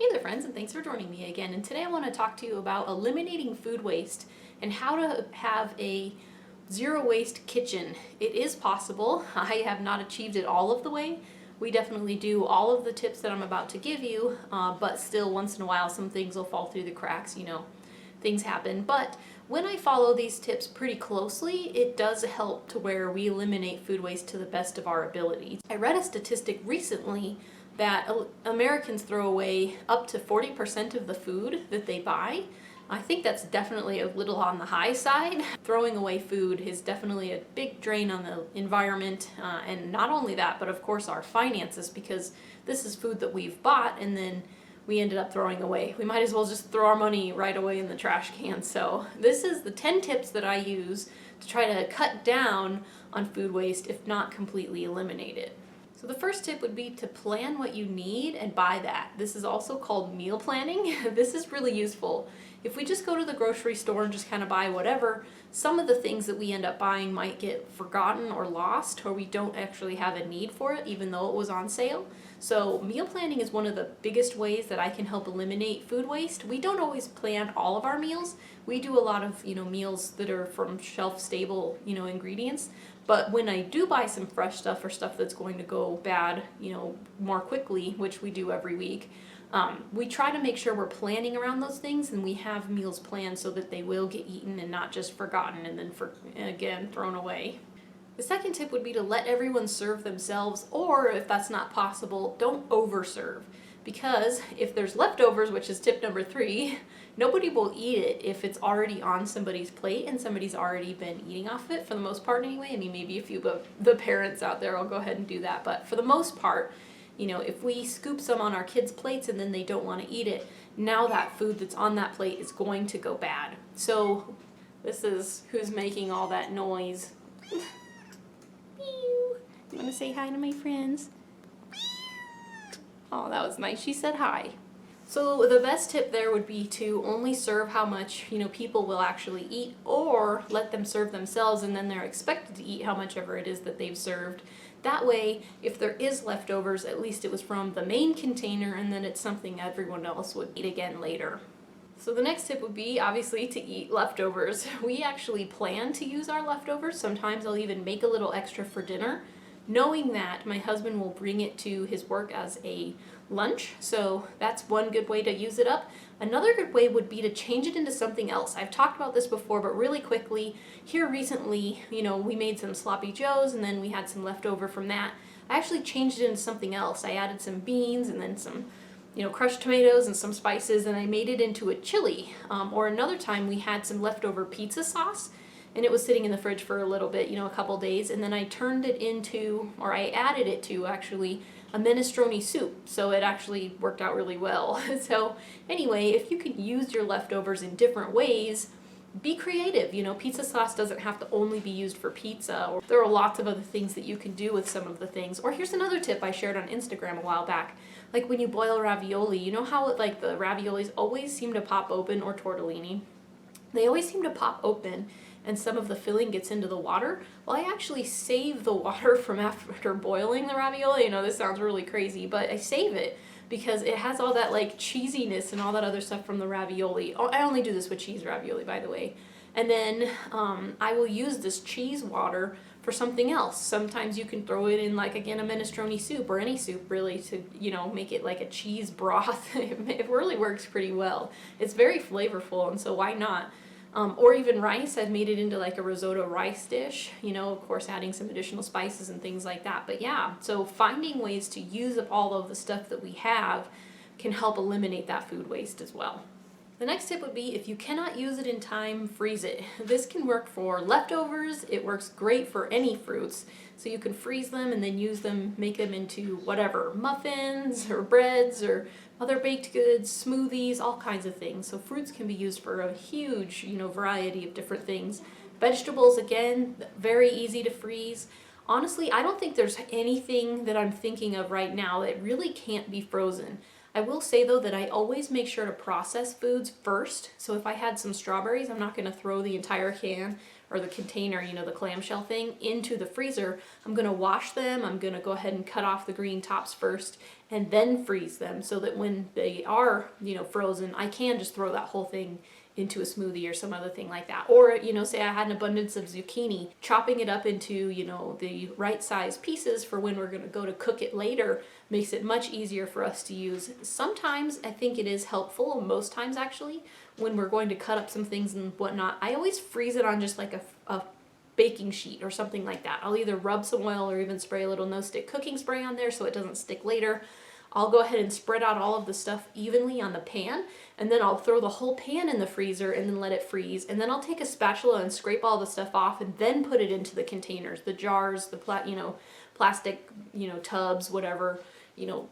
Hey there friends, and thanks for joining me again. And today I want to talk to you about eliminating food waste and how to have a zero waste kitchen. It is possible. I have not achieved it all of the way. We definitely do all of the tips that I'm about to give you, but still once in a while some things will fall through the cracks, things happen. But when I follow these tips pretty closely, it does help to where we eliminate food waste to the best of our ability. I read a statistic recently that Americans throw away up to 40% of the food that they buy. I think that's definitely a little on the high side. Throwing away food is definitely a big drain on the environment, and not only that, but of course our finances, because this is food that we've bought and then we ended up throwing away. We might as well just throw our money right away in the trash can. So this is the 10 tips that I use to try to cut down on food waste, if not completely eliminate it. So the first tip would be to plan what you need and buy that. This is also called meal planning. This is really useful. If we just go to the grocery store and just kind of buy whatever, some of the things that we end up buying might get forgotten or lost, or we don't actually have a need for it even though it was on sale. So meal planning is one of the biggest ways that I can help eliminate food waste. We don't always plan all of our meals. We do a lot of, meals that are from shelf stable, ingredients. But when I do buy some fresh stuff or stuff that's going to go bad, more quickly, which we do every week, we try to make sure we're planning around those things and we have meals planned so that they will get eaten and not just forgotten and then again thrown away. The second tip would be to let everyone serve themselves, or if that's not possible, don't overserve. Because if there's leftovers, which is tip number 3, nobody will eat it if it's already on somebody's plate and somebody's already been eating off of it, for the most part anyway. I mean, maybe a few of the parents out there will go ahead and do that, but for the most part, if we scoop some on our kids' plates and then they don't want to eat it, now that food that's on that plate is going to go bad. So this is who's making all that noise. You want to say hi to my friends? Oh, that was nice. She said hi. So the best tip there would be to only serve how much, people will actually eat, or let them serve themselves and then they're expected to eat how much ever it is that they've served. That way, if there is leftovers, at least it was from the main container and then it's something everyone else would eat again later. So the next tip would be obviously to eat leftovers. We actually plan to use our leftovers. Sometimes I'll even make a little extra for dinner, knowing that my husband will bring it to his work as a lunch. So that's one good way to use it up. Another good way would be to change it into something else. I've talked about this before, but really quickly, here recently, we made some sloppy joes and then we had some leftover from that. I actually changed it into something else. I added some beans and then some crushed tomatoes and some spices, and I made it into a chili. Or another time we had some leftover pizza sauce and it was sitting in the fridge for a little bit, a couple days, and then I turned it into, or I added it to actually, a minestrone soup. So it actually worked out really well. So anyway, if you can use your leftovers in different ways, be creative. Pizza sauce doesn't have to only be used for pizza, or there are lots of other things that you can do with some of the things. Or here's another tip I shared on Instagram a while back. Like when you boil ravioli, you know how the raviolis always seem to pop open, or tortellini? They always seem to pop open and some of the filling gets into the water. Well, I actually save the water from after boiling the ravioli. This sounds really crazy, but I save it because it has all that cheesiness and all that other stuff from the ravioli. Oh, I only do this with cheese ravioli, by the way. And then I will use this cheese water for something else. Sometimes you can throw it in again, a minestrone soup or any soup really to, make it like a cheese broth. It really works pretty well. It's very flavorful, and so why not? Or even rice. I've made it into a risotto rice dish, of course adding some additional spices and things like that. But yeah, so finding ways to use up all of the stuff that we have can help eliminate that food waste as well. The next tip would be, if you cannot use it in time, freeze it. This can work for leftovers. It works great for any fruits. So you can freeze them and then use them, make them into whatever, muffins or breads or other baked goods, smoothies, all kinds of things. So fruits can be used for a huge, variety of different things. Vegetables, again, very easy to freeze. Honestly, I don't think there's anything that I'm thinking of right now that really can't be frozen. I will say though that I always make sure to process foods first. So if I had some strawberries, I'm not going to throw the entire can or the container, you know, the clamshell thing, into the freezer. I'm going to wash them. I'm going to go ahead and cut off the green tops first and then freeze them so that when they are, you know, frozen, I can just throw that whole thing into a smoothie or some other thing like that. Or, you know, say I had an abundance of zucchini, chopping it up into, you know, the right size pieces for when we're going to go to cook it later makes it much easier for us to use. Sometimes I think it is helpful, most times actually, when we're going to cut up some things and whatnot, I always freeze it on just like a baking sheet or something like that. I'll either rub some oil or even spray a little no-stick cooking spray on there so it doesn't stick later. I'll go ahead and spread out all of the stuff evenly on the pan, and then I'll throw the whole pan in the freezer and then let it freeze. And then I'll take a spatula and scrape all the stuff off and then put it into the containers, the jars, the plastic, you know, tubs, whatever, you know,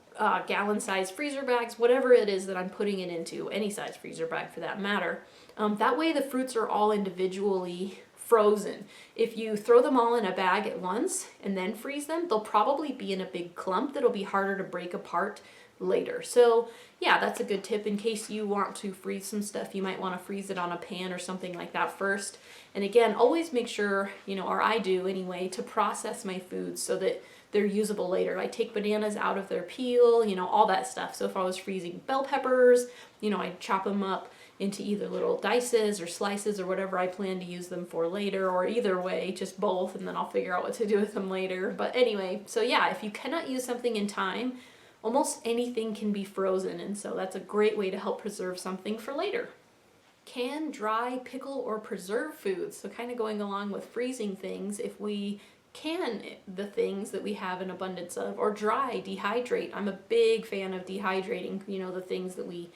gallon-sized freezer bags, whatever it is that I'm putting it into, any size freezer bag for that matter. That way the fruits are all individually frozen. If you throw them all in a bag at once and then freeze them, they'll probably be in a big clump that'll be harder to break apart later. So yeah, that's a good tip in case you want to freeze some stuff. You might want to freeze it on a pan or something like that first. And again, always make sure, you know, or I do anyway, to process my foods so that they're usable later. I take bananas out of their peel, you know, all that stuff. So if I was freezing bell peppers, you know, I'd chop them up into either little dices or slices or whatever I plan to use them for later, or either way, just both, and then I'll figure out what to do with them later. But anyway, so yeah, if you cannot use something in time, almost anything can be frozen, and so that's a great way to help preserve something for later. Can, dry, pickle, or preserve foods. So kind of going along with freezing things, if we can the things that we have an abundance of, or dry, dehydrate. I'm a big fan of dehydrating, you know, the things that we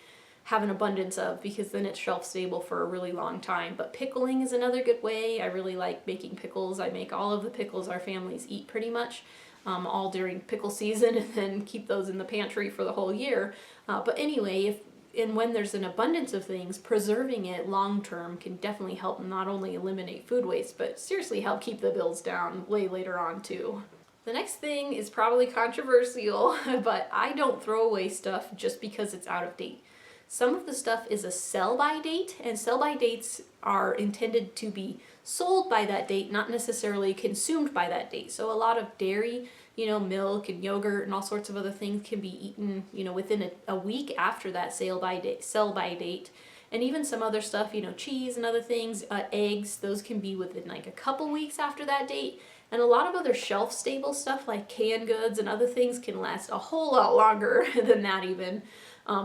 have an abundance of, because then it's shelf stable for a really long time. But pickling is another good way. I really like making pickles. I make all of the pickles our families eat pretty much, all during pickle season, and then keep those in the pantry for the whole year. But anyway, when there's an abundance of things, preserving it long term can definitely help not only eliminate food waste, but seriously help keep the bills down way later on too. The next thing is probably controversial, but I don't throw away stuff just because it's out of date. Some of the stuff is a sell-by date, and sell-by dates are intended to be sold by that date, not necessarily consumed by that date. So a lot of dairy, you know, milk and yogurt and all sorts of other things can be eaten, you know, within a week after that sell-by date. And even some other stuff, you know, cheese and other things, eggs, those can be within like a couple weeks after that date. And a lot of other shelf-stable stuff like canned goods and other things can last a whole lot longer than that even.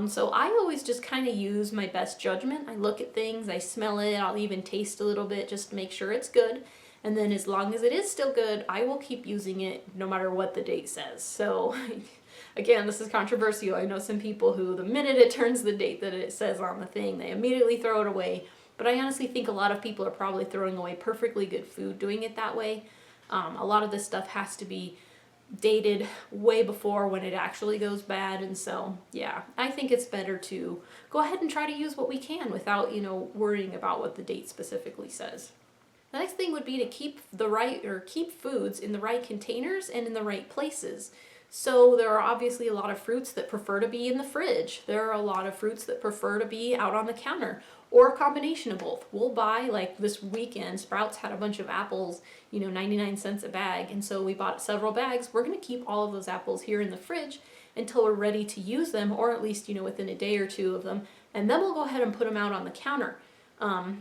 So I always just kind of use my best judgment. I look at things, I smell it, I'll even taste a little bit just to make sure it's good. And then as long as it is still good, I will keep using it no matter what the date says. So again, this is controversial. I know some people who the minute it turns the date that it says on the thing, they immediately throw it away. But I honestly think a lot of people are probably throwing away perfectly good food doing it that way. A lot of this stuff has to be dated way before when it actually goes bad, and so yeah, I think it's better to go ahead and try to use what we can without, you know, worrying about what the date specifically says. The next thing would be to keep foods in the right containers and in the right places. So there are obviously a lot of fruits that prefer to be in the fridge. There are a lot of fruits that prefer to be out on the counter, or a combination of both. We'll buy, like this weekend, Sprouts had a bunch of apples, you know, 99 cents a bag, and so we bought several bags. We're going to keep all of those apples here in the fridge until we're ready to use them, or at least, you know, within a day or two of them, and then we'll go ahead and put them out on the counter.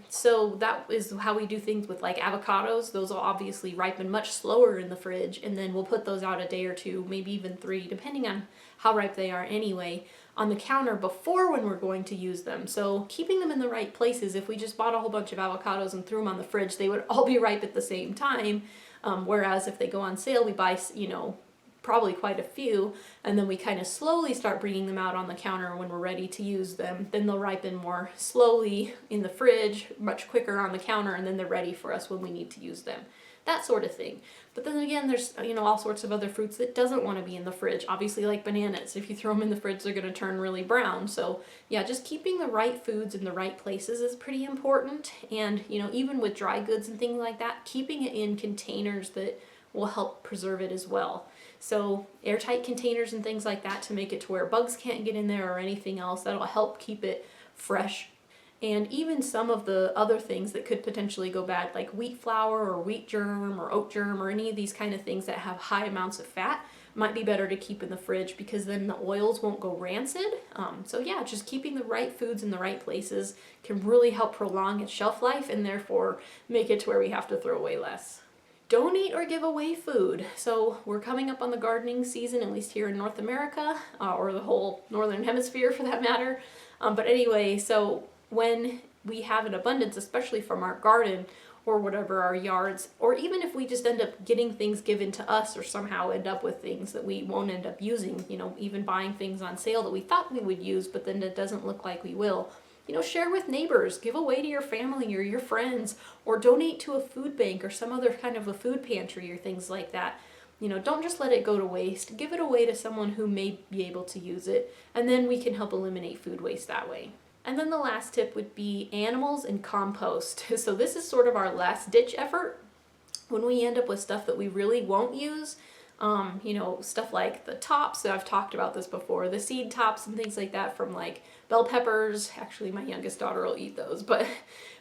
So that is how we do things with like avocados. Those will obviously ripen much slower in the fridge, and then we'll put those out a day or two, maybe even 3, depending on how ripe they are anyway, on the counter before when we're going to use them. So keeping them in the right places, if we just bought a whole bunch of avocados and threw them on the fridge, they would all be ripe at the same time. Whereas if they go on sale, we buy, you know, probably quite a few, and then we kind of slowly start bringing them out on the counter when we're ready to use them. Then they'll ripen more slowly in the fridge, much quicker on the counter, and then they're ready for us when we need to use them. That sort of thing. But then again, there's, you know, all sorts of other fruits that doesn't want to be in the fridge. Obviously, like bananas. If you throw them in the fridge, they're going to turn really brown. So yeah, just keeping the right foods in the right places is pretty important. And, you know, even with dry goods and things like that, keeping it in containers that will help preserve it as well. So airtight containers and things like that to make it to where bugs can't get in there or anything else. That'll help keep it fresh. And even some of the other things that could potentially go bad, like wheat flour or wheat germ or oat germ or any of these kind of things that have high amounts of fat, might be better to keep in the fridge because then the oils won't go rancid. So yeah, just keeping the right foods in the right places can really help prolong its shelf life and therefore make it to where we have to throw away less. Donate or give away food. So we're coming up on the gardening season, at least here in North America, or the whole Northern Hemisphere for that matter. But anyway, so when we have an abundance, especially from our garden or whatever, our yards, or even if we just end up getting things given to us or somehow end up with things that we won't end up using, even buying things on sale that we thought we would use, but then it doesn't look like we will. Share with neighbors, give away to your family or your friends, or donate to a food bank or some other kind of a food pantry or things like that. Don't just let it go to waste. Give it away to someone who may be able to use it, and then we can help eliminate food waste that way. And then the last tip would be animals and compost. So this is sort of our last ditch effort when we end up with stuff that we really won't use. Stuff like the tops, I've talked about this before, the seed tops and things like that from like bell peppers. Actually, my youngest daughter will eat those, but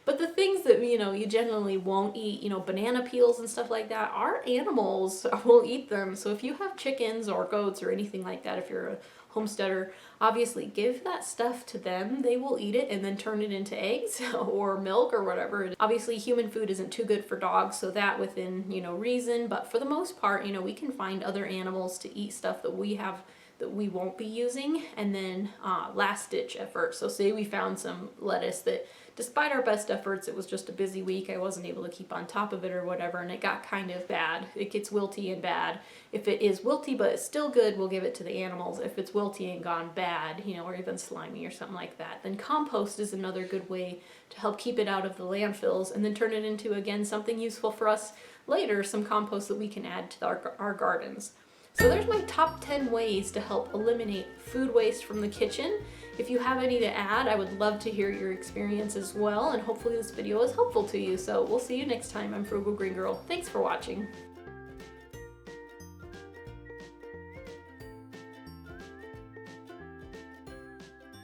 the things that, you generally won't eat, banana peels and stuff like that, our animals will eat them. So if you have chickens or goats or anything like that, if you're a homesteader, obviously give that stuff to them. They will eat it and then turn it into eggs or milk or whatever. Obviously human food isn't too good for dogs, so that within reason, but for the most part we can find other animals to eat stuff that we have that we won't be using. And then last ditch effort, so say we found some lettuce that despite our best efforts, it was just a busy week, I wasn't able to keep on top of it or whatever, and it got kind of bad. It gets wilty and bad. If it is wilty but it's still good, we'll give it to the animals. If it's wilty and gone bad, or even slimy or something like that, then compost is another good way to help keep it out of the landfills and then turn it into, again, something useful for us later, some compost that we can add to our gardens. So there's my top 10 ways to help eliminate food waste from the kitchen. If you have any to add, I would love to hear your experience as well, and hopefully this video is helpful to you. So we'll see you next time. I'm Frugal Green Girl. Thanks for watching.